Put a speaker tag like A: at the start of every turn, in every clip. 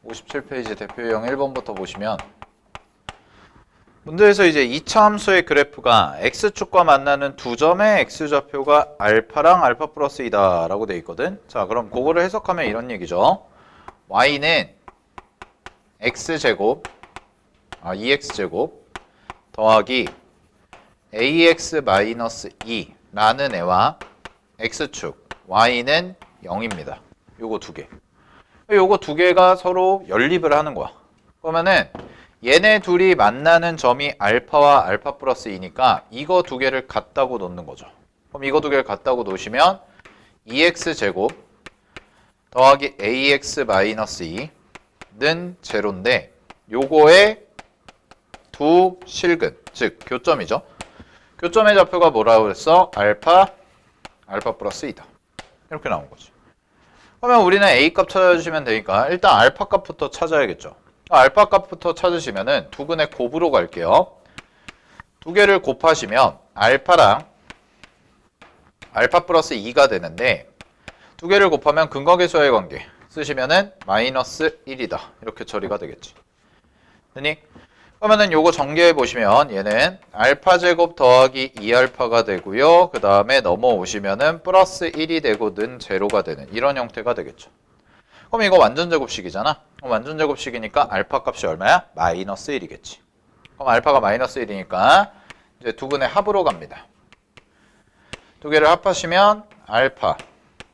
A: 57페이지 대표 유형 1번부터 보시면 문제에서 이제 2차 함수의 그래프가 x축과 만나는 두 점의 x좌표가 알파랑 알파 플러스 2다 라고 돼 있거든. 자, 그럼 그거를 해석하면 이런 얘기죠. y는 x제곱 2x제곱 더하기 ax 마이너스 2라는 애와 x축 y는 0입니다. 요거 두 개. 요거 두 개가 서로 연립을 하는 거야. 그러면은 얘네 둘이 만나는 점이 알파와 알파 플러스 2니까 이거 두 개를 같다고 놓는 거죠. 그럼 이거 두 개를 같다고 놓으시면 2x제곱 더하기 ax 마이너스 2는 제로인데 요거의 두 실근, 즉 교점이죠. 교점의 좌표가 뭐라고 그랬어? 알파 플러스 2다. 이렇게 나온 거지. 그러면 우리는 a 값 찾아주시면 되니까 일단 알파 값부터 찾아야겠죠. 알파 값부터 찾으시면은 두 근의 곱으로 갈게요. 두 개를 곱하시면 알파랑 알파 플러스 2가 되는데 두 개를 곱하면 근거계수와의 관계 쓰시면은 마이너스 1이다. 이렇게 처리가 되겠지. 되니? 그러면은 요거 전개해 보시면 얘는 알파 제곱 더하기 2알파가 되고요. 그 다음에 넘어오시면은 플러스 1이 되고 는 제로가 되는 이런 형태가 되겠죠. 그럼 이거 완전 제곱식이잖아. 그럼 완전 제곱식이니까 알파 값이 얼마야? 마이너스 1이겠지. 그럼 알파가 마이너스 1이니까 이제 두 근의 합으로 갑니다. 두 개를 합하시면 알파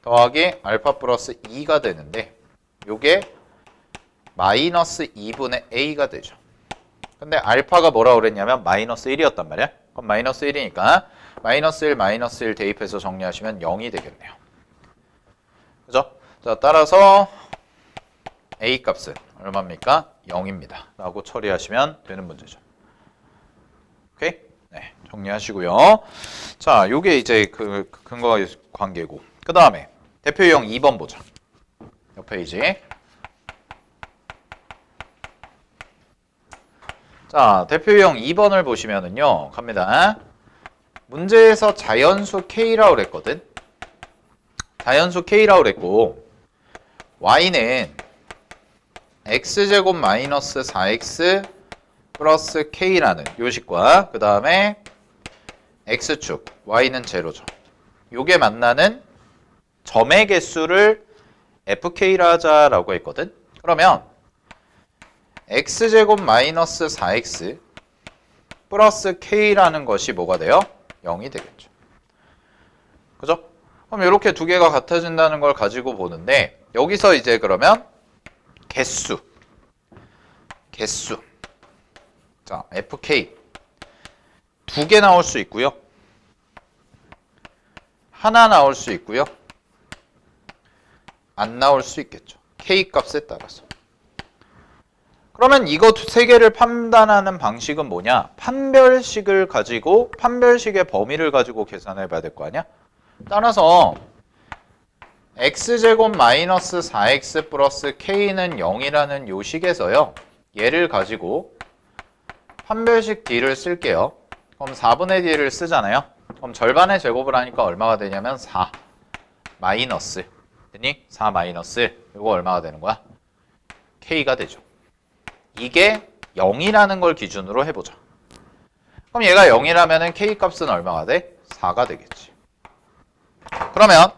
A: 더하기 알파 플러스 2가 되는데 요게 마이너스 2분의 a가 되죠. 근데 알파가 뭐라고 그랬냐면 마이너스 1이었단 말이야. 그럼 마이너스 1이니까 마이너스 1 대입해서 정리하시면 0이 되겠네요. 그죠? 자, 따라서 a 값은 얼마입니까? 0입니다. 라고 처리하시면 되는 문제죠. 오케이? 네, 정리하시고요. 자, 요게 이제 그 근거 관계고. 그 다음에 대표 유형 2번 보자. 옆 페이지. 자, 대표 유형 2번을 보시면은요. 갑니다. 문제에서 자연수 k라고 그랬거든. 자연수 k라고 그랬고 y는 x제곱 마이너스 4x 플러스 k라는 요식과 그 다음에 x축 y는 제로죠. 요게 만나는 점의 개수를 fk라 하자라고 했거든. 그러면 x제곱 마이너스 4x 플러스 k라는 것이 뭐가 돼요? 0이 되겠죠. 그죠? 그럼 이렇게 두 개가 같아진다는 걸 가지고 보는데 여기서 이제 그러면 개수 자 fk 두 개 나올 수 있고요. 하나 나올 수 있고요. 안 나올 수 있겠죠. k 값에 따라서. 그러면 이거 세 개를 판단하는 방식은 뭐냐? 판별식을 가지고 판별식의 범위를 가지고 계산해 봐야 될 거 아니야? 따라서 x제곱 마이너스 4x 플러스 k는 0이라는 요 식에서요. 얘를 가지고 판별식 d를 쓸게요. 그럼 4분의 d를 쓰잖아요. 그럼 절반의 제곱을 하니까 얼마가 되냐면 4 마이너스 되니? 4 마이너스 이거 얼마가 되는 거야? k가 되죠. 이게 0이라는 걸 기준으로 해보자. 그럼 얘가 0이라면 k 값은 얼마가 돼? 4가 되겠지. 그러면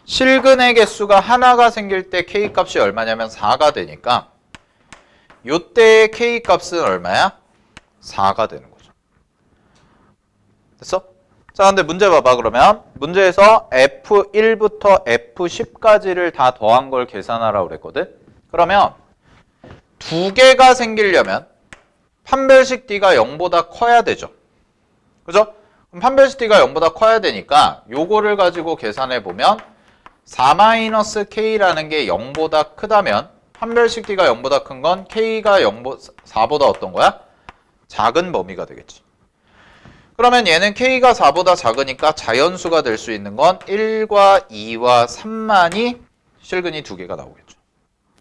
A: 실근의 개수가 하나가 생길 때 k 값이 얼마냐면 4가 되니까 요때의 k 값은 얼마야? 4가 되는 거죠. 됐어? 자, 근데 문제 봐봐. 그러면 문제에서 F1부터 F10까지를 다 더한 걸 계산하라고 그랬거든. 그러면 두 개가 생기려면 판별식 D가 0보다 커야 되죠. 그죠? 그럼 판별식 D가 0보다 커야 되니까 요거를 가지고 계산해 보면 4-K라는 게 0보다 크다면 판별식 D가 0보다 큰 건 K가 4보다 어떤 거야? 작은 범위가 되겠지. 그러면 얘는 K가 4보다 작으니까 자연수가 될 수 있는 건 1과 2와 3만이 실근이 두 개가 나오겠죠.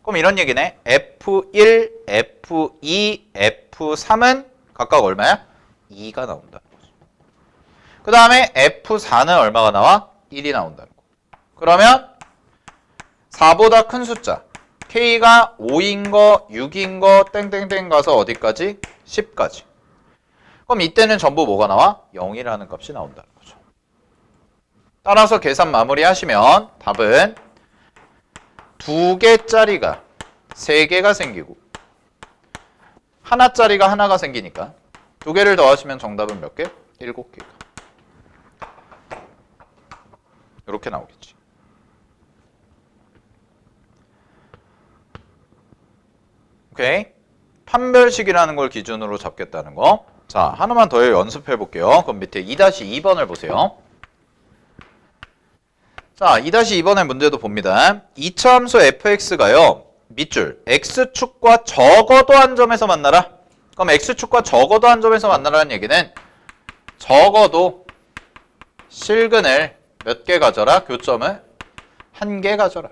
A: 그럼 이런 얘기네. F1, F2, F3은 각각 얼마야? 2가 나온다는 거죠. 그 다음에 F4는 얼마가 나와? 1이 나온다는 거. 그러면 4보다 큰 숫자 K가 5인 거, 6인 거, 땡땡땡 가서 어디까지? 10까지. 그럼 이때는 전부 뭐가 나와? 0이라는 값이 나온다는 거죠. 따라서 계산 마무리 하시면 답은 2개짜리가 3개가 생기고 하나짜리가 하나가 생기니까 2개를 더하시면 정답은 몇 개? 7개가. 이렇게 나오겠지. 오케이. 판별식이라는 걸 기준으로 잡겠다는 거. 자, 하나만 더 연습해 볼게요. 그럼 밑에 2-2번을 보세요. 자, 2-2번의 문제도 봅니다. 이차함수 fx가요. 밑줄 x축과 적어도 한 점에서 만나라. 그럼 x축과 적어도 한 점에서 만나라는 얘기는 적어도 실근을 몇 개 가져라? 교점을 1개 가져라.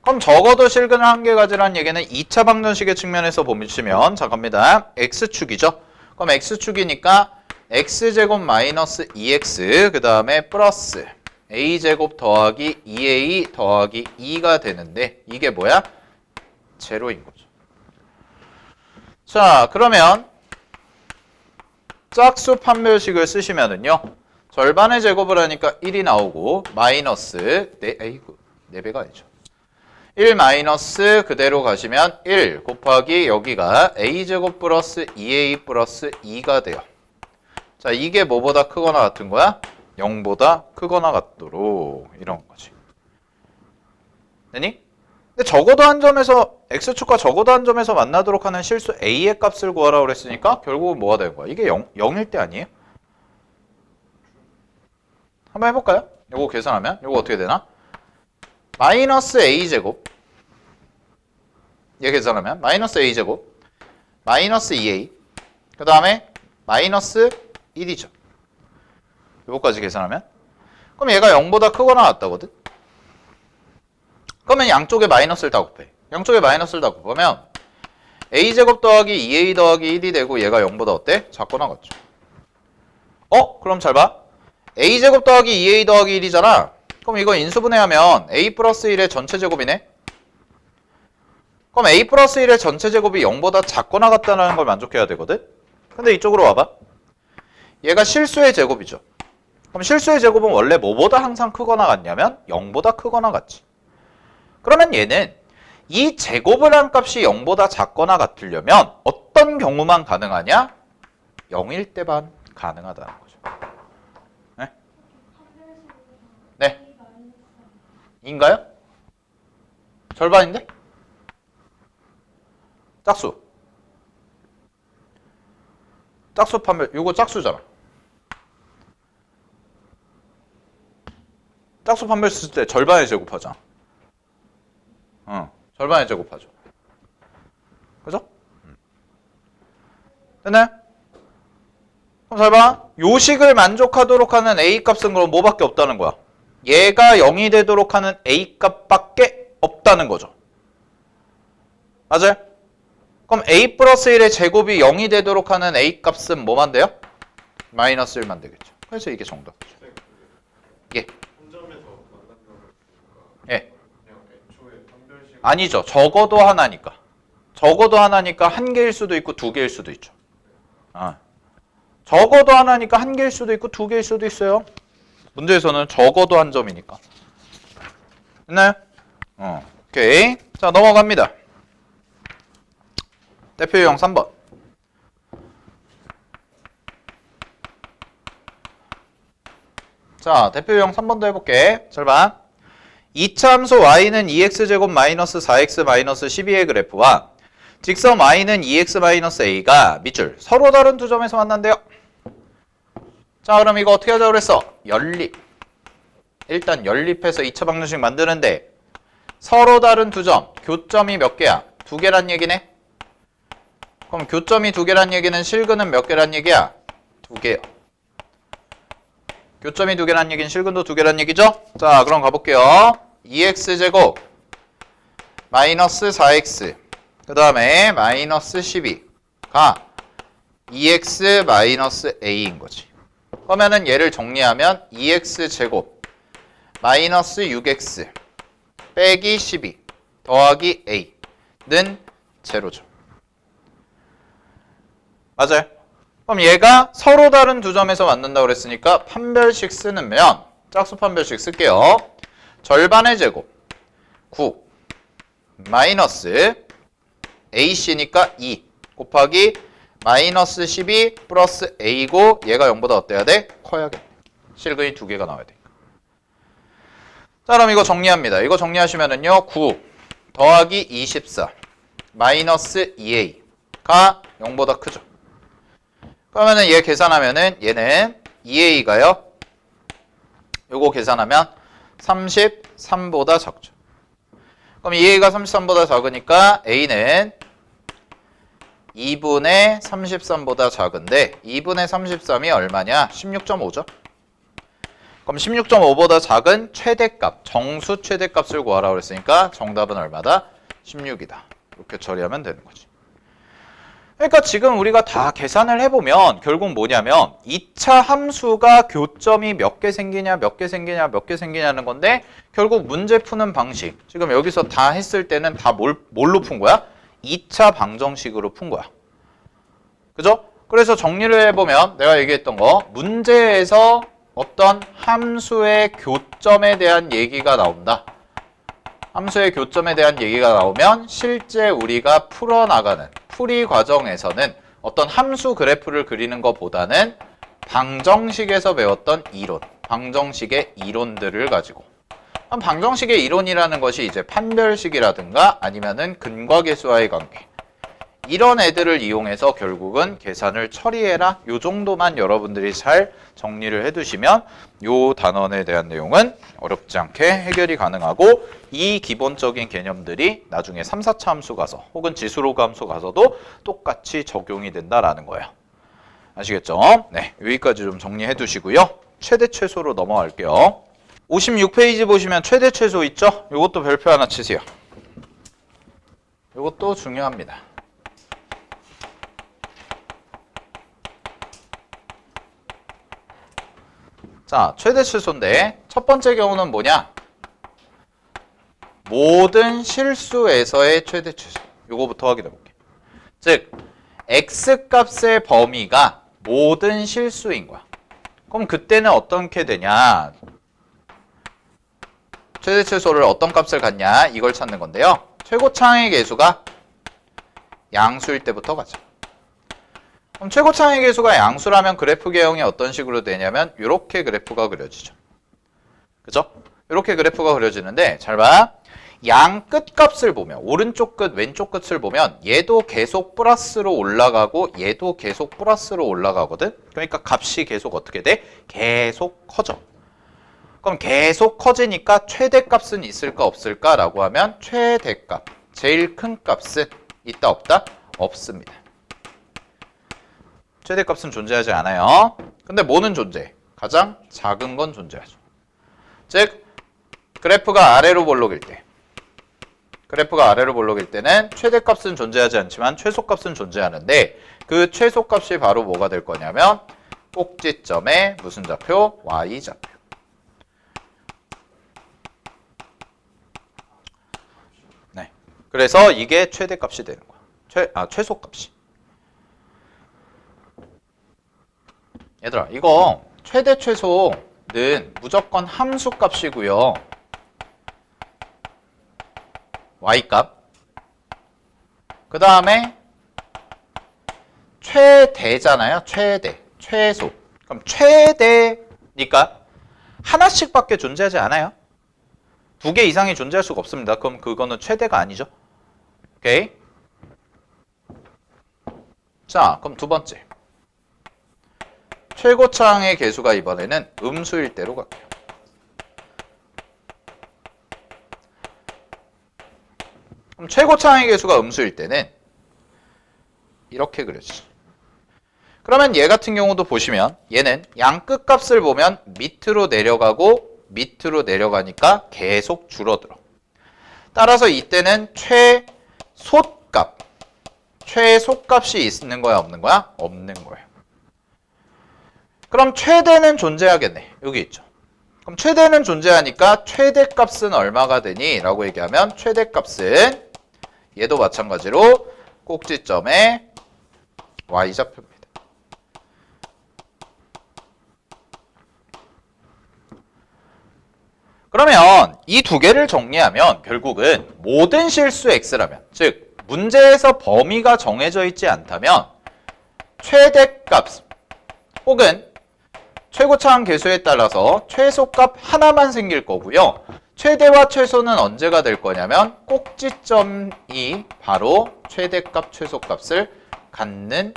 A: 그럼 적어도 실근을 1개 가지라는 얘기는 2차 방정식의 측면에서 보시면 자 갑니다. x축이죠. 그럼 x축이니까 x제곱 마이너스 2x 그 다음에 플러스 a제곱 더하기 2a 더하기 2가 되는데 이게 뭐야? 제로인 거죠. 자 그러면 짝수 판별식을 쓰시면은요. 절반의 제곱을 하니까 1이 나오고 마이너스 4배가 아니죠. 1 마이너스 그대로 가시면 1 곱하기 여기가 a제곱 플러스 2a 플러스 2가 돼요. 자 이게 뭐보다 크거나 같은 거야? 0보다 크거나 같도록 이런 거지. 되니? 근데 적어도 한 점에서 x축과 적어도 한 점에서 만나도록 하는 실수 a의 값을 구하라고 그랬으니까 결국은 뭐가 되는 거야? 이게 0일 때 아니에요? 한번 해볼까요? 요거 계산하면 요거 어떻게 되나? 마이너스 a제곱 얘 계산하면 마이너스 a제곱 마이너스 2a 그 다음에 마이너스 1이죠. 요거까지 계산하면 그럼 얘가 0보다 크거나 같다거든? 그러면 양쪽에 마이너스를 다 곱해. 양쪽에 마이너스를 다 곱하면 a제곱 더하기 2a 더하기 1이 되고 얘가 0보다 어때? 작거나 같죠. 그럼 잘 봐. a제곱 더하기 2a 더하기 1이잖아. 그럼 이거 인수분해하면 a 플러스 1의 전체 제곱이네. 그럼 a 플러스 1의 전체 제곱이 0보다 작거나 같다는 걸 만족해야 되거든. 근데 이쪽으로 와봐. 얘가 실수의 제곱이죠. 그럼 실수의 제곱은 원래 뭐보다 항상 크거나 같냐면 0보다 크거나 같지. 그러면 얘는 이 제곱을 한 값이 0보다 작거나 같으려면 어떤 경우만 가능하냐? 0일 때만 가능하다는 거죠. 네? 네. 인가요? 절반인데? 짝수. 짝수 판별. 이거 짝수잖아. 짝수 판별 쓸 때 절반에 제곱하자. 절반에 제곱하죠. 그죠? 됐나요? 그럼 잘 봐. 요식을 만족하도록 하는 A 값은 그럼 뭐밖에 없다는 거야? 얘가 0이 되도록 하는 A 값밖에 없다는 거죠. 맞아요? 그럼 A 플러스 1의 제곱이 0이 되도록 하는 A 값은 뭐만 돼요? 마이너스 1만 되겠죠. 그래서 이게 정답이죠. 예. 예. 아니죠. 적어도 하나니까. 적어도 하나니까 한 개일 수도 있고 두 개일 수도 있죠. 적어도 하나니까 한 개일 수도 있고 두 개일 수도 있어요. 문제에서는 적어도 한 점이니까. 됐나요? 오케이. 자, 넘어갑니다. 대표 유형 3번. 자, 대표 유형 3번도 해볼게. 잘 봐. 2차 함수 y는 2x제곱 마이너스 4x 마이너스 12의 그래프와 직선 y는 2x 마이너스 a가 밑줄 서로 다른 두 점에서 만난대요. 자 그럼 이거 어떻게 하자고 그랬어? 연립. 일단 연립해서 2차 방정식 만드는데 서로 다른 두 점, 교점이 몇 개야? 두 개란 얘기네. 그럼 교점이 두 개란 얘기는 실근은 몇 개란 얘기야? 두 개요. 교점이 두 개란 얘기는 실근도 두 개란 얘기죠? 자 그럼 가볼게요. 2x제곱 마이너스 4x 그 다음에 마이너스 12가 2x 마이너스 a인 거지. 그러면은 얘를 정리하면 2x제곱 마이너스 6x 빼기 12 더하기 A는 제로죠. 맞아요. 그럼 얘가 서로 다른 두 점에서 만든다고 그랬으니까 판별식 쓰는 면 짝수 판별식 쓸게요. 절반의 제곱 9 마이너스 AC니까 2 곱하기 마이너스 12 플러스 A고 얘가 0보다 어때야 돼? 커야겠네. 실근이 두 개가 나와야 되니까. 자, 그럼 이거 정리합니다. 이거 정리하시면은요. 9 더하기 24 마이너스 2A가 0보다 크죠. 그러면은 얘 계산하면은 얘는 2A가요. 요거 계산하면 33보다 작죠. 그럼 2A가 33보다 작으니까 A는 2분의 33보다 작은데 2분의 33이 얼마냐? 16.5죠. 그럼 16.5보다 작은 최대값, 정수 최대값을 구하라고 그랬으니까 정답은 얼마다? 16이다. 이렇게 처리하면 되는 거지. 그러니까 지금 우리가 다 계산을 해보면 결국 뭐냐면 2차 함수가 교점이 몇 개 생기냐 몇 개 생기냐 몇 개 생기냐는 건데 결국 문제 푸는 방식 지금 여기서 다 했을 때는 다 뭘로 푼 거야? 2차 방정식으로 푼 거야. 그죠? 그래서 정리를 해보면 내가 얘기했던 거 문제에서 어떤 함수의 교점에 대한 얘기가 나온다. 함수의 교점에 대한 얘기가 나오면 실제 우리가 풀어나가는 풀이 과정에서는 어떤 함수 그래프를 그리는 것보다는 방정식에서 배웠던 이론, 방정식의 이론들을 가지고 방정식의 이론이라는 것이 이제 판별식이라든가 아니면은 근과계수와의 관계 이런 애들을 이용해서 결국은 계산을 처리해라. 요 정도만 여러분들이 잘 정리를 해두시면 요 단원에 대한 내용은 어렵지 않게 해결이 가능하고 이 기본적인 개념들이 나중에 3, 4차 함수 가서 혹은 지수로그 함수 가서도 똑같이 적용이 된다라는 거예요. 아시겠죠? 네, 여기까지 좀 정리해 두시고요. 최대 최소로 넘어갈게요. 56페이지 보시면 최대 최소 있죠? 요것도 별표 하나 치세요. 요것도 중요합니다. 자, 최대 최소인데 첫 번째 경우는 뭐냐? 모든 실수에서의 최대 최소. 요거부터 확인해 볼게요. 즉, x값의 범위가 모든 실수인 거야. 그럼 그때는 어떻게 되냐? 최대 최소를 어떤 값을 갖냐? 이걸 찾는 건데요. 최고차항의 계수가 양수일 때부터 가자. 그럼 최고차항의 계수가 양수라면 그래프 개형이 어떤 식으로 되냐면 이렇게 그래프가 그려지죠. 그죠? 이렇게 그래프가 그려지는데 잘 봐. 양 끝값을 보면 오른쪽 끝, 왼쪽 끝을 보면 얘도 계속 플러스로 올라가고 얘도 계속 플러스로 올라가거든. 그러니까 값이 계속 어떻게 돼? 계속 커져. 그럼 계속 커지니까 최대값은 있을까 없을까? 라고 하면 최대값, 제일 큰 값은 있다 없다? 없습니다. 최대값은 존재하지 않아요. 근데 뭐는 존재해? 가장 작은 건 존재하죠. 즉 그래프가 아래로 볼록일 때 그래프가 아래로 볼록일 때는 최대값은 존재하지 않지만 최소값은 존재하는데 그 최소값이 바로 뭐가 될 거냐면 꼭지점의 무슨 좌표? Y좌표. 네. 그래서 이게 최대값이 되는 거야. 최소값이. 얘들아, 이거 최대 최소는 무조건 함수값이고요. y값. 그 다음에 최대잖아요. 최대, 최소. 그럼 최대니까 하나씩밖에 존재하지 않아요. 두 개 이상이 존재할 수가 없습니다. 그럼 그거는 최대가 아니죠. 오케이. 자, 그럼 두 번째. 최고차항의 계수가 이번에는 음수일 대로 갈게요. 그럼 최고차항의 계수가 음수일 때는 이렇게 그려지죠. 그러면 얘 같은 경우도 보시면 얘는 양 끝값을 보면 밑으로 내려가고 밑으로 내려가니까 계속 줄어들어. 따라서 이때는 최소값이 있는 거야 없는 거야? 없는 거예요. 그럼 최대는 존재하겠네. 여기 있죠. 그럼 최대는 존재하니까 최대값은 얼마가 되니? 라고 얘기하면 최대값은 얘도 마찬가지로 꼭지점의 y좌표입니다. 그러면 이 두 개를 정리하면 결국은 모든 실수 x라면, 즉 문제에서 범위가 정해져 있지 않다면 최대값 혹은 최고차항 계수에 따라서 최소값 하나만 생길 거고요. 최대와 최소는 언제가 될 거냐면 꼭지점이 바로 최대값, 최소값을 갖는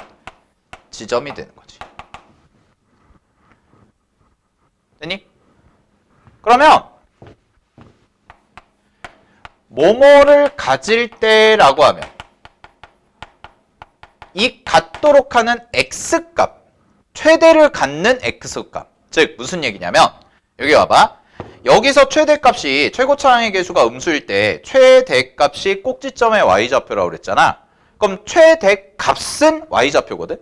A: 지점이 되는 거지. 됐니? 그러면 뭐뭐를 가질 때라고 하면 이 갖도록 하는 x값, 최대를 갖는 x값, 즉 무슨 얘기냐면 여기 와봐. 여기서 최대값이 최고차항의 계수가 음수일 때 최대값이 꼭지점의 y좌표라고 그랬잖아. 그럼 최대값은 y좌표거든.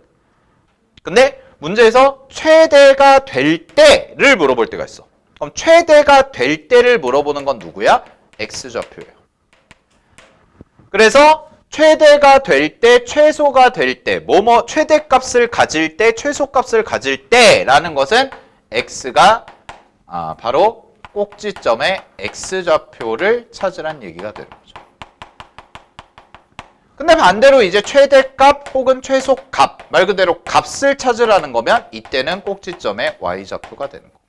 A: 근데 문제에서 최대가 될 때를 물어볼 때가 있어. 그럼 최대가 될 때를 물어보는 건 누구야? x좌표예요. 그래서 최대가 될 때, 최소가 될 때, 뭐뭐 최대값을 가질 때, 최소값을 가질 때라는 것은 x가 바로 꼭지점의 x좌표를 찾으란 얘기가 되는 거죠. 근데 반대로 이제 최대값 혹은 최소값, 말 그대로 값을 찾으라는 거면 이때는 꼭지점의 y좌표가 되는 거고.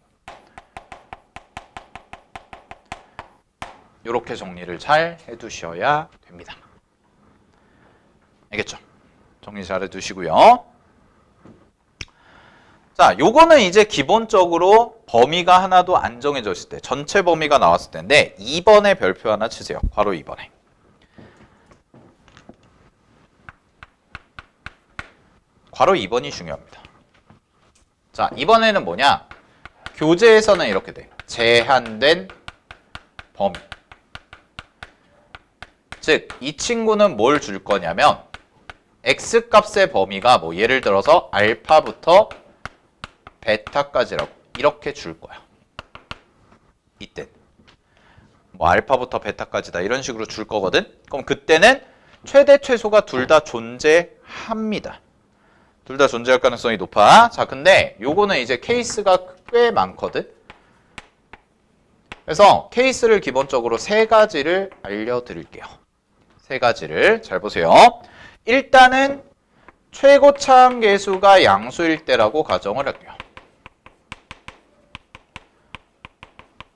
A: 이렇게 정리를 잘 해두셔야 됩니다. 알겠죠? 정리 잘 해두시고요. 자, 요거는 이제 기본적으로 범위가 하나도 안 정해졌을 때, 전체 범위가 나왔을 때인데 2번에 별표 하나 치세요. 괄호 2번에. 괄호 2번이 중요합니다. 자, 이번에는 뭐냐? 교재에서는 이렇게 돼. 제한된 범위. 즉, 이 친구는 뭘 줄 거냐면 x값의 범위가 뭐 예를 들어서 알파부터 베타까지라고 이렇게 줄 거야. 이땐 뭐 알파부터 베타까지다 이런 식으로 줄 거거든. 그럼 그때는 최대 최소가 둘 다 존재합니다. 둘 다 존재할 가능성이 높아. 자, 근데 요거는 이제 케이스가 꽤 많거든. 그래서 케이스를 기본적으로 세 가지를 알려드릴게요. 세 가지를 잘 보세요. 일단은 최고차항 계수가 양수일 때라고 가정을 할게요.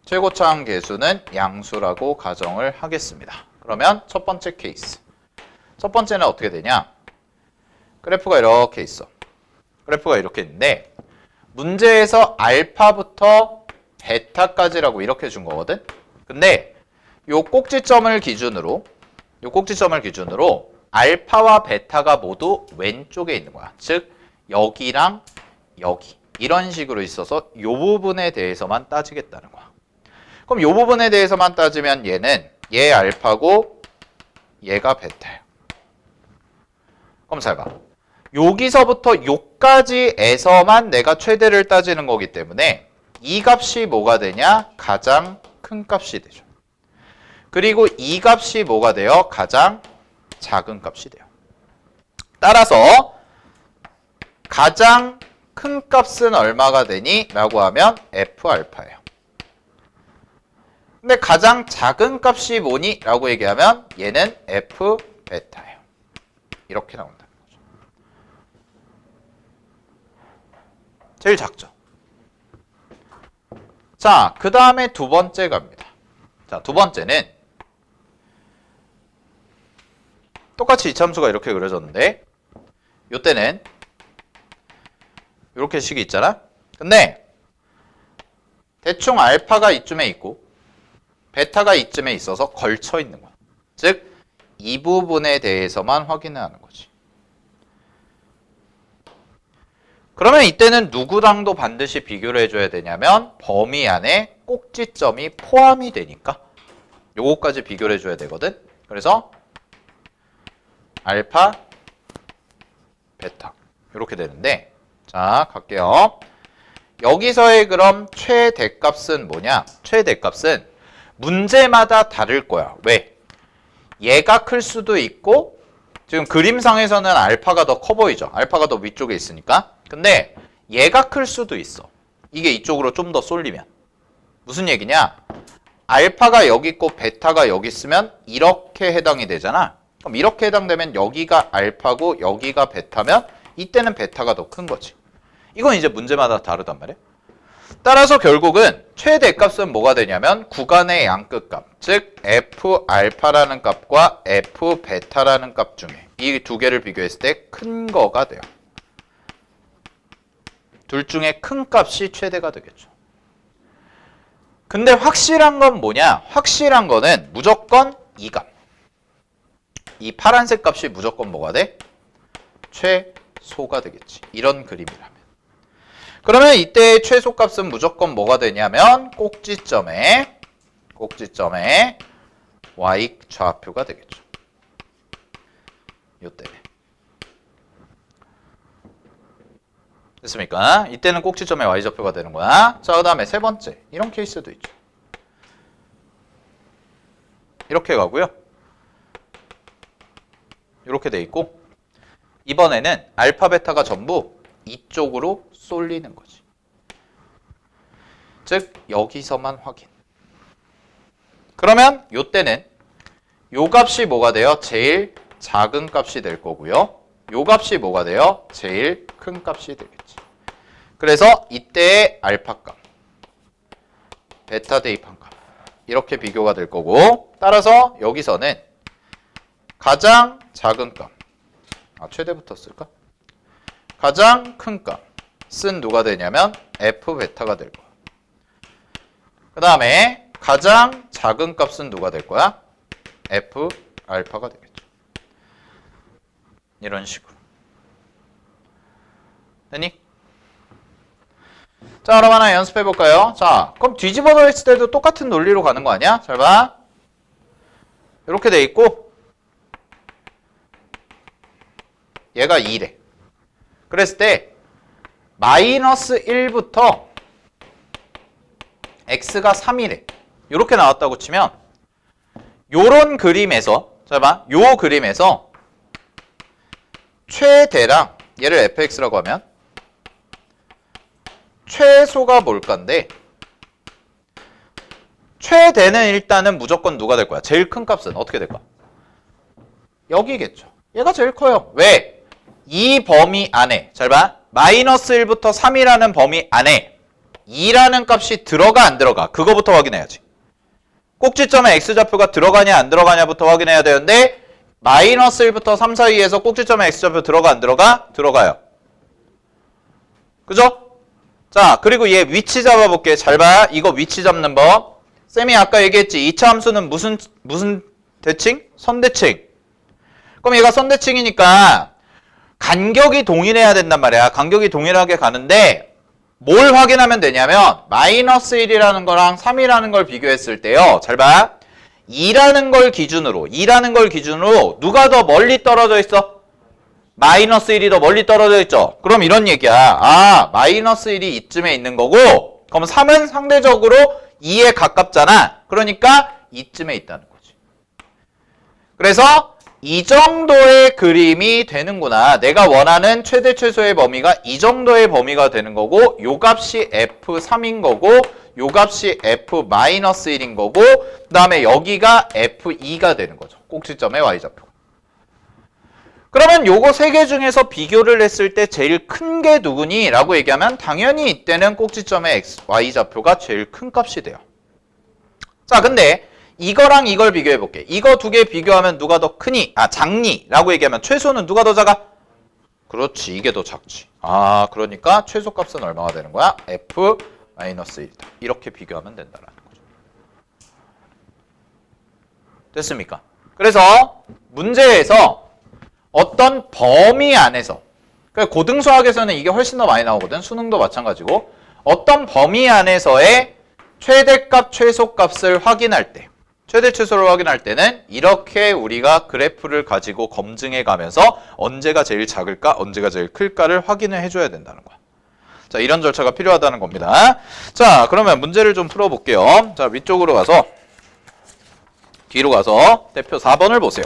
A: 최고차항 계수는 양수라고 가정을 하겠습니다. 그러면 첫 번째 케이스. 첫 번째는 어떻게 되냐? 그래프가 이렇게 있어. 그래프가 이렇게 있는데 문제에서 알파부터 베타까지라고 이렇게 준 거거든. 근데 요 꼭지점을 기준으로 알파와 베타가 모두 왼쪽에 있는 거야. 즉 여기랑 여기 이런 식으로 있어서 요 부분에 대해서만 따지겠다는 거야. 그럼 요 부분에 대해서만 따지면 얘는 얘 알파고 얘가 베타예요. 그럼 잘 봐. 여기서부터 요까지에서만 내가 최대를 따지는 거기 때문에 이 값이 뭐가 되냐? 가장 큰 값이 되죠. 그리고 이 값이 뭐가 돼요? 가장 작은 값이 돼요. 따라서 가장 큰 값은 얼마가 되니? 라고 하면 F알파예요. 근데 가장 작은 값이 뭐니? 라고 얘기하면 얘는 F베타예요. 이렇게 나온다는 거죠. 제일 작죠. 자, 그 다음에 두 번째 갑니다. 자, 두 번째는 똑같이 이참수가 이렇게 그려졌는데 요때는 이렇게 식이 있잖아. 근데 대충 알파가 이쯤에 있고 베타가 이쯤에 있어서 걸쳐 있는 거야. 즉 이 부분에 대해서만 확인을 하는 거지. 그러면 이때는 누구랑도 반드시 비교를 해줘야 되냐면 범위 안에 꼭지점이 포함이 되니까 요거까지 비교를 해줘야 되거든. 그래서 알파, 베타 이렇게 되는데 자 갈게요. 여기서의 그럼 최대값은 뭐냐? 최대값은 문제마다 다를 거야. 왜? 얘가 클 수도 있고 지금 그림상에서는 알파가 더 커 보이죠? 알파가 더 위쪽에 있으니까. 근데 얘가 클 수도 있어. 이게 이쪽으로 좀 더 쏠리면. 무슨 얘기냐? 알파가 여기 있고 베타가 여기 있으면 이렇게 해당이 되잖아. 그럼 이렇게 해당되면 여기가 알파고 여기가 베타면 이때는 베타가 더 큰 거지. 이건 이제 문제마다 다르단 말이야. 따라서 결국은 최대값은 뭐가 되냐면 구간의 양끝값, 즉 f 알파라는 값과 f 베타라는 값 중에 이 두 개를 비교했을 때 큰 거가 돼요. 둘 중에 큰 값이 최대가 되겠죠. 근데 확실한 건 뭐냐? 확실한 거는 무조건 이 값. 이 파란색 값이 무조건 뭐가 돼? 최소가 되겠지. 이런 그림이라면. 그러면 이때의 최소값은 무조건 뭐가 되냐면 꼭지점에 y 좌표가 되겠죠. 요 때문에. 됐습니까? 이때는 꼭지점에 y 좌표가 되는 거야. 자, 그 다음에 세 번째. 이런 케이스도 있죠. 이렇게 가고요. 이렇게 돼 있고 이번에는 알파 베타가 전부 이쪽으로 쏠리는 거지. 즉 여기서만 확인. 그러면 요때는 요 값이 뭐가 돼요? 제일 작은 값이 될 거고요. 요 값이 뭐가 돼요? 제일 큰 값이 되겠지. 그래서 이때의 알파 값, 베타 대입한 값 이렇게 비교가 될 거고 따라서 여기서는 가장 작은 값, 최대부터 쓸까? 가장 큰 값은 누가 되냐면 f 베타가 될 거야. 그 다음에 가장 작은 값은 누가 될 거야? f 알파가 되겠죠. 이런 식으로. 됐니? 자, 그럼 하나 연습해 볼까요? 자, 그럼 뒤집어 놓았을 때도 똑같은 논리로 가는 거 아니야? 잘 봐. 이렇게 돼 있고 얘가 2래. 그랬을 때 마이너스 1부터 x가 3이래. 이렇게 나왔다고 치면 요런 그림에서 잘 봐. 요 그림에서 최대랑 얘를 fx라고 하면 최소가 뭘까인데 최대는 일단은 무조건 누가 될 거야? 제일 큰 값은 어떻게 될까? 여기겠죠. 얘가 제일 커요. 왜? 이 범위 안에 잘 봐. 마이너스 1부터 3이라는 범위 안에 2라는 값이 들어가 안 들어가? 그거부터 확인해야지. 꼭지점에 x좌표가 들어가냐 안 들어가냐부터 확인해야 되는데 마이너스 1부터 3 사이에서 꼭지점에 x좌표 들어가 안 들어가? 들어가요. 그죠? 자, 그리고 얘 위치 잡아볼게. 잘 봐. 이거 위치 잡는 법. 쌤이 아까 얘기했지. 2차 함수는 무슨 대칭? 선대칭. 그럼 얘가 선대칭이니까 간격이 동일해야 된단 말이야. 간격이 동일하게 가는데 뭘 확인하면 되냐면 마이너스 1이라는 거랑 3이라는 걸 비교했을 때요. 잘 봐. 2라는 걸 기준으로 누가 더 멀리 떨어져 있어? 마이너스 1이 더 멀리 떨어져 있죠. 그럼 이런 얘기야. 마이너스 1이 이쯤에 있는 거고 그럼 3은 상대적으로 2에 가깝잖아. 그러니까 이쯤에 있다는 거지. 그래서 이 정도의 그림이 되는구나. 내가 원하는 최대 최소의 범위가 이 정도의 범위가 되는 거고 요 값이 f3인 거고 요 값이 f-1인 거고 그 다음에 여기가 f2가 되는 거죠. 꼭지점의 y좌표. 그러면 요거 세 개 중에서 비교를 했을 때 제일 큰 게 누구니? 라고 얘기하면 당연히 이때는 꼭지점의 y좌표가 제일 큰 값이 돼요. 자, 근데 이거랑 이걸 비교해 볼게. 이거 두 개 비교하면 누가 더 크니? 작니? 라고 얘기하면 최소는 누가 더 작아? 그렇지, 이게 더 작지. 그러니까 최소값은 얼마가 되는 거야? f-1이다. 이렇게 비교하면 된다라는 거죠. 됐습니까? 그래서 문제에서 어떤 범위 안에서 고등수학에서는 이게 훨씬 더 많이 나오거든. 수능도 마찬가지고 어떤 범위 안에서의 최대값, 최소값을 확인할 때 최대 최소를 확인할 때는 이렇게 우리가 그래프를 가지고 검증해 가면서 언제가 제일 작을까, 언제가 제일 클까를 확인을 해줘야 된다는 거야. 자, 이런 절차가 필요하다는 겁니다. 자, 그러면 문제를 좀 풀어볼게요. 자, 위쪽으로 가서 뒤로 가서 대표 4번을 보세요.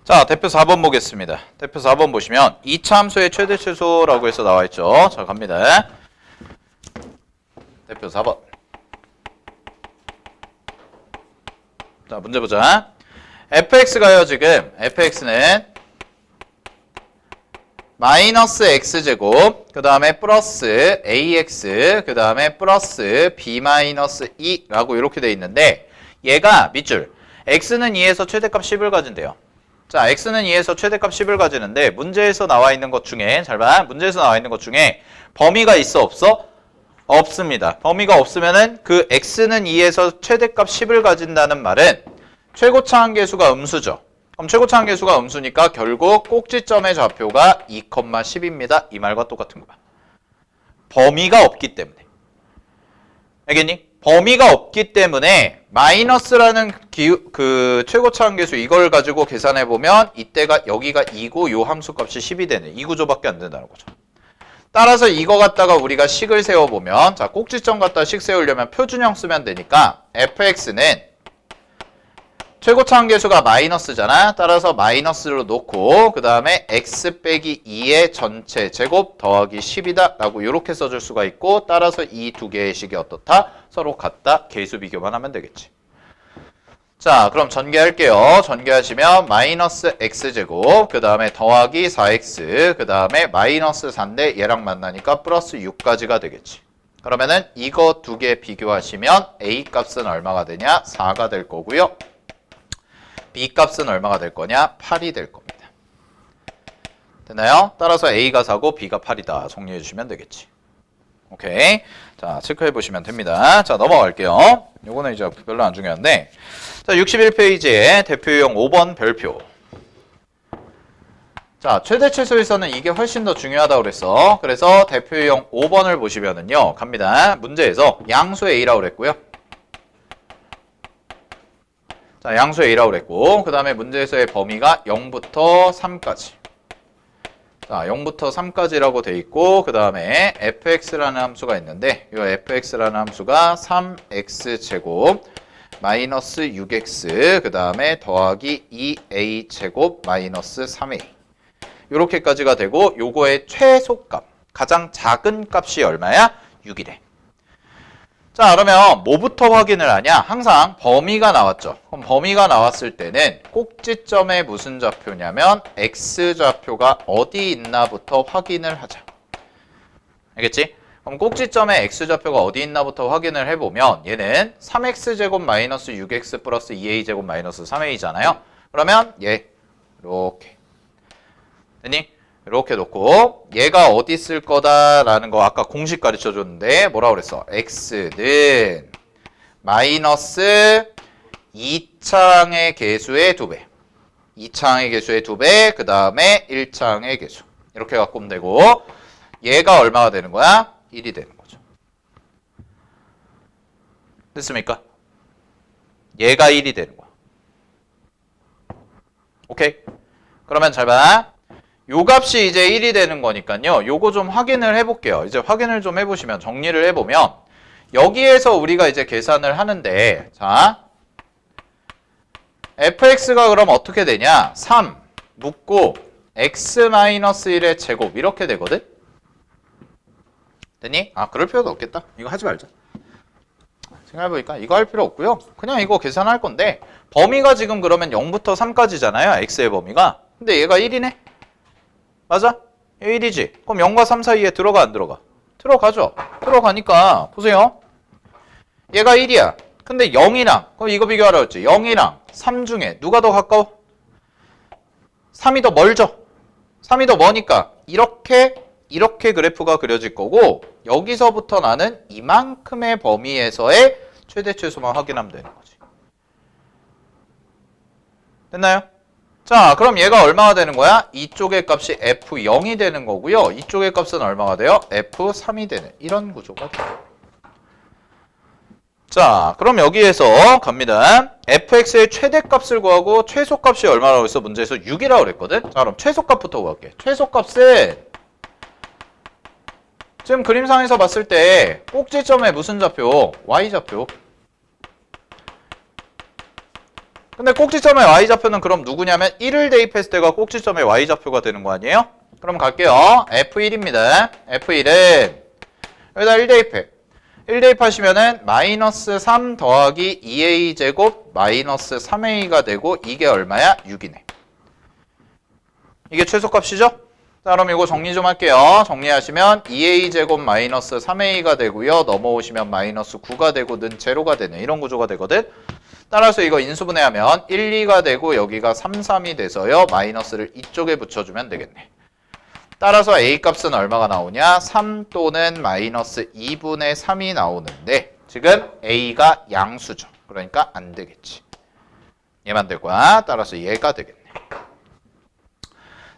A: 자, 대표 4번 보겠습니다. 대표 4번 보시면 2차 함수의 최대 최소라고 해서 나와 있죠. 자, 갑니다. 대표 4번. 자, 문제 보자. fx가요, 지금 fx는 마이너스 x제곱, 그 다음에 플러스 ax, 그 다음에 플러스 b 마이너스 2라고 이렇게 돼 있는데, 얘가 밑줄 x는 2에서 최대값 10을 가진대요. 자, x는 2에서 최대값 10을 가지는데, 문제에서 나와 있는 것 중에, 잘 봐, 문제에서 나와 있는 것 중에 범위가 있어, 없어? 없습니다. 범위가 없으면은 그 x는 2에서 최대값 10을 가진다는 말은 최고차 한계수가 음수죠. 그럼 최고차 한계수가 음수니까 결국 꼭지점의 좌표가 2,10입니다. 이 말과 똑같은 거야. 범위가 없기 때문에. 알겠니? 범위가 없기 때문에 마이너스라는 그 최고차 한계수 이걸 가지고 계산해 보면 이때가 여기가 2고 요 함수 값이 10이 되네. 이 구조밖에 안 된다는 거죠. 따라서 이거 갖다가 우리가 식을 세워보면, 자, 꼭지점 갖다 식 세우려면 표준형 쓰면 되니까 fx는 최고차 한계수가 마이너스잖아. 따라서 마이너스로 놓고 그 다음에 x 빼기 2의 전체 제곱 더하기 10이다 라고 이렇게 써줄 수가 있고, 따라서 이 두 개의 식이 어떻다? 서로 같다. 계수 비교만 하면 되겠지. 자, 그럼 전개할게요. 전개하시면 마이너스 x제곱, 그 다음에 더하기 4x, 그 다음에 마이너스 4인데 얘랑 만나니까 플러스 6까지가 되겠지. 그러면은 이거 두 개 비교하시면 a 값은 얼마가 되냐? 4가 될 거고요. b 값은 얼마가 될 거냐? 8이 될 겁니다. 되나요? 따라서 a가 4고 b가 8이다. 정리해 주시면 되겠지. 오케이. 자, 체크해 보시면 됩니다. 자, 넘어갈게요. 요거는 이제 별로 안 중요한데, 자, 61페이지에 대표유형 5번 별표. 자, 최대 최소에서는 이게 훨씬 더 중요하다고 그랬어. 그래서 대표유형 5번을 보시면은요, 갑니다. 문제에서 양수 a라고 그랬고요. 자, 양수 a라고 그랬고, 그 다음에 문제에서의 범위가 0부터 3까지. 자, 0부터 3까지라고 돼 있고, 그 다음에 fx라는 함수가 있는데, 이 fx라는 함수가 3x제곱 마이너스 6x, 그 다음에 더하기 2a제곱 마이너스 3a. 요렇게까지가 되고, 요거의 최소값, 가장 작은 값이 얼마야? 6이래. 자, 그러면 뭐부터 확인을 하냐? 항상 범위가 나왔죠. 그럼 범위가 나왔을 때는 꼭지점에 무슨 좌표냐면 x좌표가 어디 있나부터 확인을 하자. 알겠지? 그럼 꼭지점에 x좌표가 어디 있나부터 확인을 해보면 얘는 3x제곱 마이너스 6x 플러스 2a제곱 마이너스 3a잖아요. 그러면 얘 이렇게 됐니? 이렇게 놓고 얘가 어디 있을 거다라는 거 아까 공식 가르쳐 줬는데 뭐라고 그랬어? x는 마이너스 2창의 개수의 2배, 2창의 개수의 2배, 그 다음에 1창의 개수 이렇게 갖고 오면 되고, 얘가 얼마가 되는 거야? 1이 되는 거죠. 됐습니까? 얘가 1이 되는 거야. 오케이? 그러면 잘 봐. 요 값이 이제 1이 되는 거니까요. 요거 좀 확인을 해볼게요. 이제 확인을 좀 해보시면, 정리를 해보면, 여기에서 우리가 이제 계산을 하는데, 자, fx가 그럼 어떻게 되냐? 3 묶고 x-1의 제곱 이렇게 되거든? 됐니? 아, 그럴 필요도 없겠다. 이거 하지 말자. 생각해보니까 이거 할 필요 없고요. 그냥 이거 계산할 건데, 범위가 지금 그러면 0부터 3까지잖아요. x의 범위가. 근데 얘가 1이네? 맞아? 1이지? 그럼 0과 3 사이에 들어가 안 들어가? 들어가죠? 들어가니까 보세요. 얘가 1이야. 근데 0이랑, 그럼 이거 비교하라 했지. 0이랑 3 중에 누가 더 가까워? 3이 더 멀죠? 3이 더 머니까 이렇게 그래프가 그려질 거고 여기서부터 나는 이만큼의 범위에서의 최대 최소만 확인하면 되는 거지. 됐나요? 자, 그럼 얘가 얼마가 되는 거야? 이쪽의 값이 F0이 되는 거고요. 이쪽의 값은 얼마가 돼요? F3이 되는 이런 구조가 돼요. 자, 그럼 여기에서 갑니다. fx의 최대값을 구하고 최소값이 얼마라고 했어? 문제에서 6이라고 그랬거든? 자, 그럼 최소값부터 구할게. 최소값은 지금 그림상에서 봤을 때 꼭지점에 무슨 좌표? y좌표. 근데 꼭지점의 y좌표는 그럼 누구냐면 1을 대입했을 때가 꼭지점의 y좌표가 되는 거 아니에요? 그럼 갈게요. F1입니다. F1은 여기다 1 대입해. 1 대입하시면은 마이너스 3 더하기 2a 제곱 마이너스 3a가 되고 이게 얼마야? 6이네. 이게 최소값이죠? 자, 그럼 이거 정리 좀 할게요. 정리하시면 2a 제곱 마이너스 3a가 되고요. 넘어오시면 마이너스 9가 되고 는 제로가 되는 이런 구조가 되거든. 따라서 이거 인수분해하면 1, 2가 되고 여기가 3, 3이 돼서요. 마이너스를 이쪽에 붙여주면 되겠네. 따라서 a 값은 얼마가 나오냐? 3 또는 마이너스 2분의 3이 나오는데 지금 a가 양수죠. 그러니까 안 되겠지. 얘만 될 거야. 따라서 얘가 되겠네.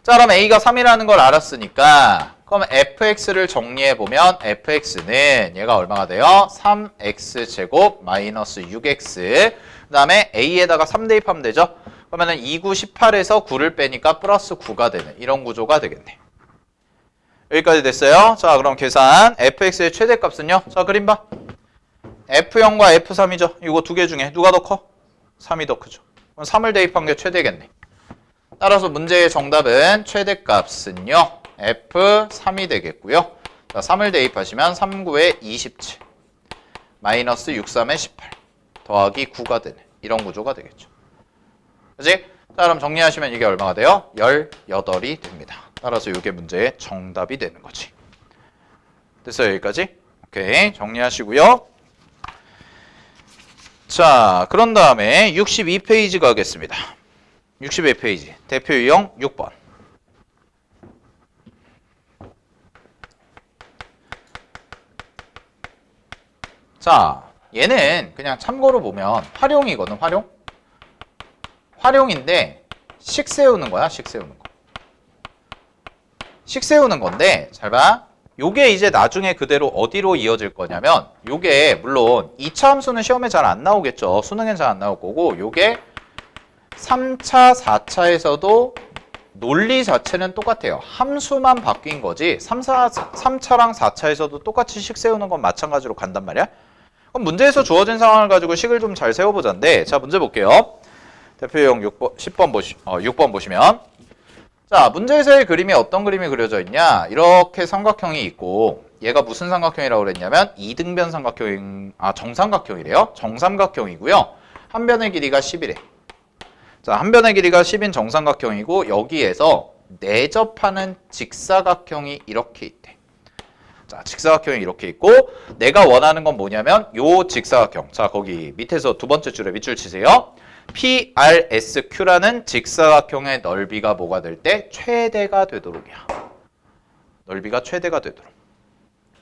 A: 자, 그럼 a가 3이라는 걸 알았으니까 그럼 fx를 정리해보면 fx는 얘가 얼마가 돼요? 3x 제곱 마이너스 6x 그 다음에 a에다가 3 대입하면 되죠? 그러면은 2, 9, 18에서 9를 빼니까 플러스 9가 되는 이런 구조가 되겠네. 여기까지 됐어요. 자, 그럼 계산. fx의 최대값은요? 자, 그림 봐. f0과 f3이죠. 이거 두 개 중에 누가 더 커? 3이 더 크죠. 그럼 3을 대입한 게 최대겠네. 따라서 문제의 정답은 최대값은요. f3이 되겠고요. 자, 3을 대입하시면 3, 9에 27 마이너스 6, 3에 18 더하기 9가 되는 이런 구조가 되겠죠. 그치? 자, 그럼 정리하시면 이게 얼마가 돼요? 18이 됩니다. 따라서 이게 문제의 정답이 되는 거지. 됐어요? 여기까지? 오케이. 정리하시고요. 자, 그런 다음에 62페이지 가겠습니다. 62페이지. 대표 유형 6번. 자, 얘는 그냥 참고로 보면 활용이거든, 활용. 활용인데 식 세우는 거야, 식 세우는 거. 식 세우는 건데 잘 봐. 요게 이제 나중에 그대로 어디로 이어질 거냐면 요게 물론 2차 함수는 시험에 잘 안 나오겠죠. 수능엔 잘 안 나올 거고 요게 3차, 4차에서도 논리 자체는 똑같아요. 함수만 바뀐 거지 3차랑 4차에서도 똑같이 식 세우는 건 마찬가지로 간단 말이야. 그럼 문제에서 주어진 상황을 가지고 식을 좀 잘 세워보자인데 자, 문제 볼게요. 대표용 6번 보시면 자, 문제에서의 그림이 어떤 그림이 그려져 있냐? 이렇게 삼각형이 있고 얘가 무슨 삼각형이라고 그랬냐면 이등변 삼각형, 정삼각형이래요. 정삼각형이고요. 한 변의 길이가 10이래. 자, 한 변의 길이가 10인 정삼각형이고 여기에서 내접하는 직사각형이 이렇게 있대. 자, 직사각형이 이렇게 있고 내가 원하는 건 뭐냐면 요 직사각형. 자, 거기 밑에서 두 번째 줄에 밑줄 치세요. PRSQ라는 직사각형의 넓이가 뭐가 될 때? 최대가 되도록이야. 넓이가 최대가 되도록.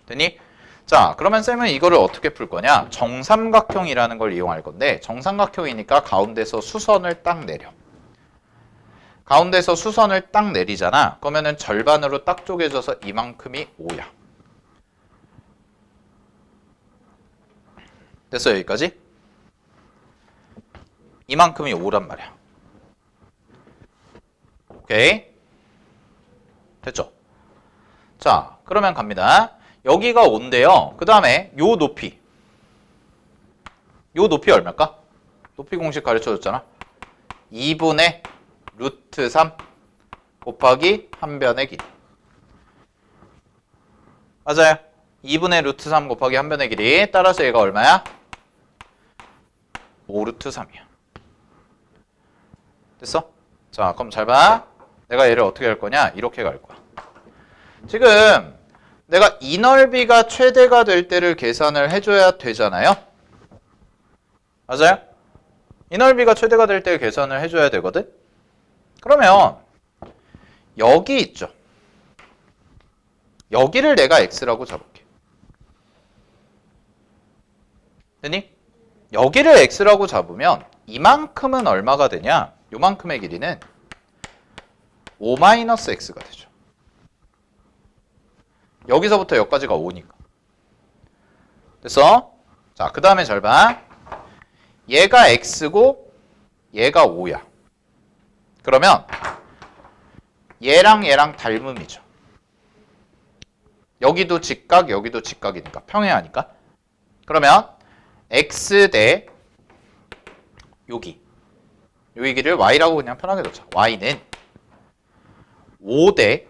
A: 되니? 자, 그러면 쌤은 이거를 어떻게 풀 거냐? 정삼각형이라는 걸 이용할 건데 정삼각형이니까 가운데서 수선을 딱 내려. 가운데서 수선을 딱 내리잖아. 그러면은 절반으로 딱 쪼개져서 이만큼이 5야. 됐어요, 여기까지? 이만큼이 5란 말이야. 오케이. 됐죠? 자, 그러면 갑니다. 여기가 5인데요. 그 다음에 요 높이. 요 높이 얼마일까? 높이 공식 가르쳐줬잖아. 2분의 루트 3 곱하기 한 변의 길이. 맞아요. 2분의 루트 3 곱하기 한 변의 길이. 따라서 얘가 얼마야? 5 루트 3이야. 됐어? 자, 그럼 잘 봐. 내가 얘를 어떻게 할 거냐? 이렇게 갈 거야. 지금 내가 이 넓이가 최대가 될 때를 계산을 해줘야 되잖아요. 맞아요? 이 넓이가 최대가 될 때 계산을 해줘야 되거든. 그러면 여기 있죠. 여기를 내가 x라고 잡을게. 됐니? 여기를 x라고 잡으면 이만큼은 얼마가 되냐? 요만큼의 길이는 5-x가 되죠. 여기서부터 여기까지가 5니까. 됐어? 자, 그 다음에 잘 봐. 얘가 x고 얘가 5야. 그러면 얘랑 얘랑 닮음이죠. 여기도 직각, 여기도 직각이니까 평행하니까. 그러면 x 대 여기 길을 y라고 그냥 편하게 놓자. y는 5 대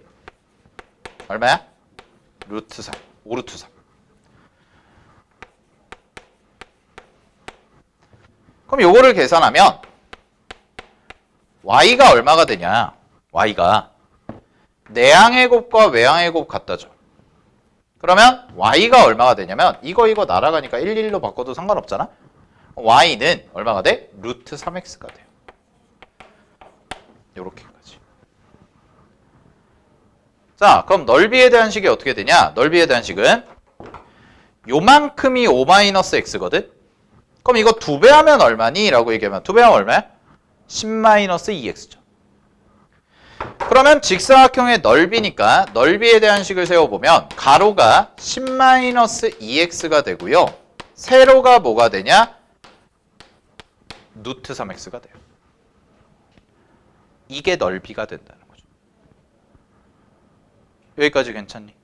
A: 얼마야? 루트 3, 5루트 3. 그럼 요거를 계산하면 y가 얼마가 되냐? y가 내항의 곱과 외항의 곱 같다죠. 그러면 y가 얼마가 되냐면 이거 날아가니까 1, 1로 바꿔도 상관없잖아. y는 얼마가 돼? 루트 3x가 돼요. 요렇게까지. 자, 그럼 넓이에 대한 식이 어떻게 되냐? 넓이에 대한 식은 요만큼이 5-x거든? 그럼 이거 2배 하면 얼마니? 라고 얘기하면 2배 하면 얼마야? 10-2x죠. 그러면 직사각형의 넓이니까 넓이에 대한 식을 세워보면 가로가 10-2x가 되고요. 세로가 뭐가 되냐? 루트 3x가 돼요. 이게 넓이가 된다는 거죠. 여기까지 괜찮니?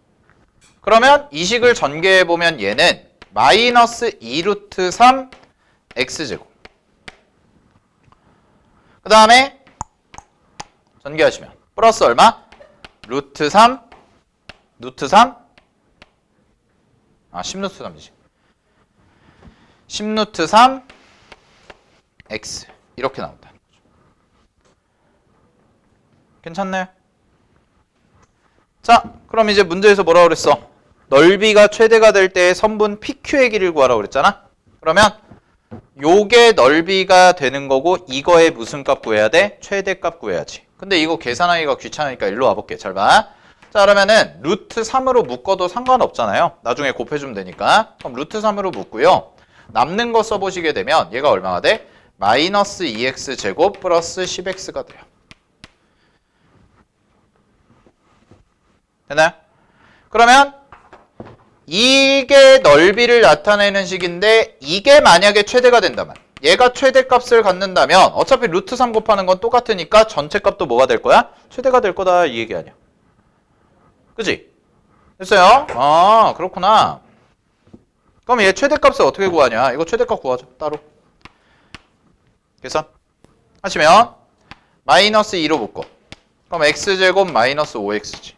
A: 그러면 이 식을 전개해보면 얘는 마이너스 2루트 3 x제곱. 그 다음에 전개하시면 플러스 얼마? 루트 3 10루트 3이지. 10루트 3 x 이렇게 나온다. 괜찮나요? 자, 그럼 이제 문제에서 뭐라고 그랬어? 넓이가 최대가 될 때 선분 PQ의 길이를 구하라고 그랬잖아? 그러면 요게 넓이가 되는 거고 이거의 무슨 값 구해야 돼? 최대값 구해야지. 근데 이거 계산하기가 귀찮으니까 일로 와볼게. 잘 봐. 자, 그러면은 루트 3으로 묶어도 상관없잖아요. 나중에 곱해주면 되니까. 그럼 루트 3으로 묶고요. 남는 거 써보시게 되면 얘가 얼마가 돼? 마이너스 2x 제곱 플러스 10x가 돼요. 되나요? 그러면 이게 넓이를 나타내는 식인데 이게 만약에 최대가 된다면 얘가 최대값을 갖는다면 어차피 루트 3 곱하는 건 똑같으니까 전체 값도 뭐가 될 거야? 최대가 될 거다 이 얘기 아니야. 그치? 됐어요? 아, 그렇구나. 그럼 얘 최대값을 어떻게 구하냐? 이거 최대값 구하자 따로. 계산 하시면 마이너스 2로 묶어. 그럼 x제곱 마이너스 5x지.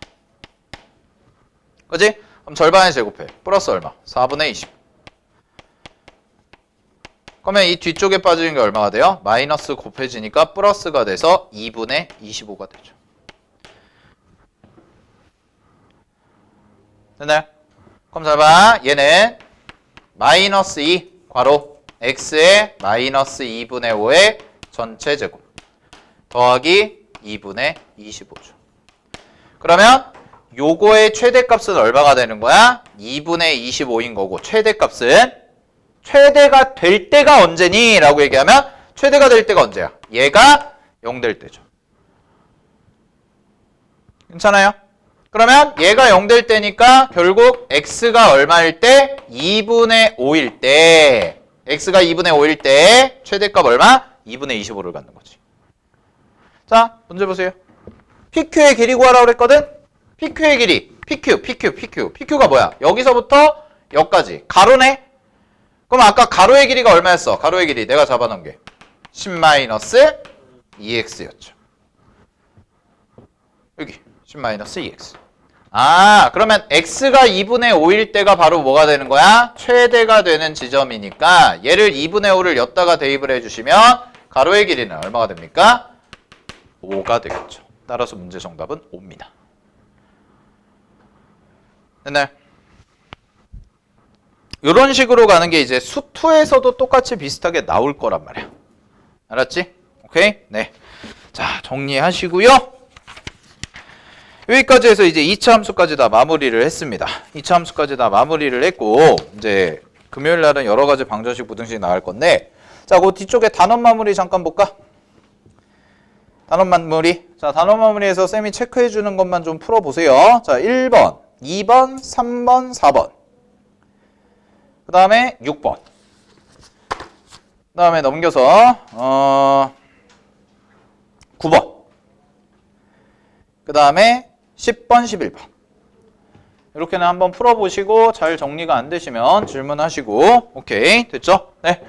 A: 그치? 그럼 절반에 제곱해. 플러스 얼마? 4분의 20. 그러면 이 뒤쪽에 빠지는 게 얼마가 돼요? 마이너스 곱해지니까 플러스가 돼서 2분의 25가 되죠. 됐나요? 그럼 잘 봐. 얘는 마이너스 2 괄호 x의 마이너스 2분의 5의 전체 제곱 더하기 2분의 25죠. 그러면 요거의 최대값은 얼마가 되는 거야? 2분의 25인 거고 최대값은 최대가 될 때가 언제니? 라고 얘기하면 최대가 될 때가 언제야? 얘가 0 될 때죠. 괜찮아요? 그러면 얘가 0 될 때니까 결국 x가 얼마일 때? 2분의 5일 때 x가 2분의 5일 때 최대값 얼마? 2분의 25를 갖는 거지. 자, 문제 보세요. PQ의 길이 구하라고 그랬거든? PQ의 길이 PQ가 뭐야? 여기서부터 여기까지 가로네? 그럼 아까 가로의 길이가 얼마였어? 가로의 길이 내가 잡아놓은 게 10-2x였죠. 여기 10-2x. 아, 그러면 x가 2분의 5일 때가 바로 뭐가 되는 거야? 최대가 되는 지점이니까 얘를 2분의 5를 엿다가 대입을 해주시면 가로의 길이는 얼마가 됩니까? 5가 되겠죠. 따라서 문제 정답은 5입니다. 됐나요? 이런 식으로 가는 게 이제 수2에서도 똑같이 비슷하게 나올 거란 말이야. 알았지? 오케이? 네. 자, 정리하시고요. 여기까지 해서 이제 2차 함수까지 다 마무리를 했습니다. 2차 함수까지 다 마무리를 했고 이제 금요일 날은 여러 가지 방정식, 부등식 나갈 건데 자, 그 뒤쪽에 단원 마무리 잠깐 볼까? 단원 마무리. 자, 단원 마무리에서 쌤이 체크해 주는 것만 좀 풀어 보세요. 자, 1번, 2번, 3번, 4번. 그다음에 6번. 그다음에 넘겨서 9번. 그다음에 10번, 11번. 이렇게는 한번 풀어보시고 잘 정리가 안 되시면 질문하시고 오케이 됐죠? 네.